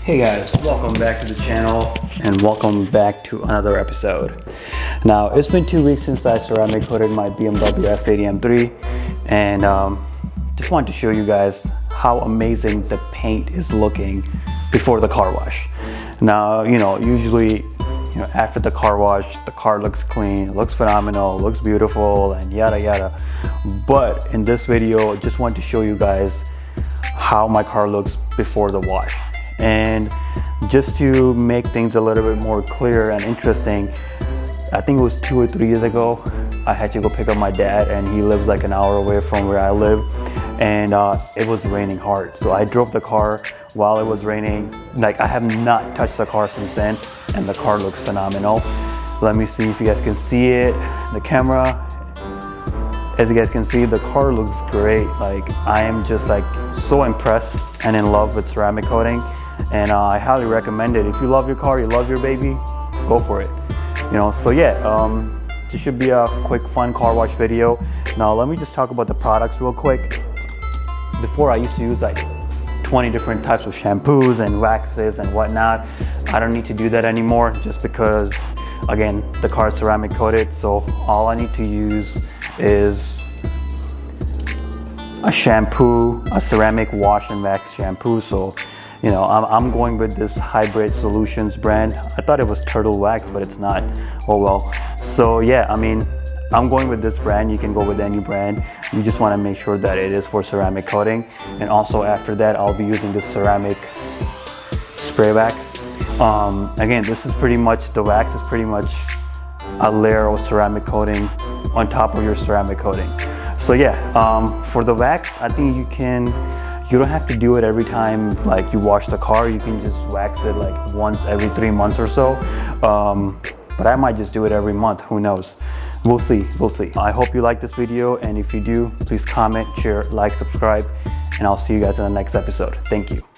Hey guys, welcome back to the channel and welcome back to another episode. Now it's been 2 weeks since I ceramic coated my BMW F80 M3 and just wanted to show you guys how amazing the paint is looking before the car wash. Now, usually after the car wash, the car looks clean, looks phenomenal, looks beautiful, and yada yada. But in this video, I just want to show you guys how my car looks before the wash. And just to make things a little bit more clear and interesting, I think it was 2 or 3 years ago, I had to go pick up my dad, and he lives like an hour away from where I live, and it was raining hard. So I drove the car while it was raining. Like, I have not touched the car since then, and the car looks phenomenal. Let me see if you guys can see it, the camera. As you guys can see, the car looks great. Like, I am just like so impressed and in love with ceramic coating, and I highly recommend it. If you love your car, you love your baby, go for it. So yeah, this should be a quick fun car wash video. Now let me just talk about the products real quick. Before, I used to use like 20 different types of shampoos and waxes and whatnot. I don't need to do that anymore, just because again, the car is ceramic coated, so all I need to use is a shampoo, a ceramic wash and wax shampoo. So I'm going with this Hybrid Solutions brand. I thought it was turtle wax, but it's not. Oh well. So yeah, I'm going with this brand. You can go with any brand. You just want to make sure that it is for ceramic coating. And also after that, I'll be using this ceramic spray wax. Again, this is pretty much, the wax is pretty much a layer of ceramic coating on top of your ceramic coating. So yeah, for the wax, I think you don't have to do it every time like you wash the car. You can just wax it like once every 3 months or so. But I might just do it every month, who knows? We'll see. I hope you like this video, and if you do, please comment, share, like, subscribe, and I'll see you guys in the next episode. Thank you.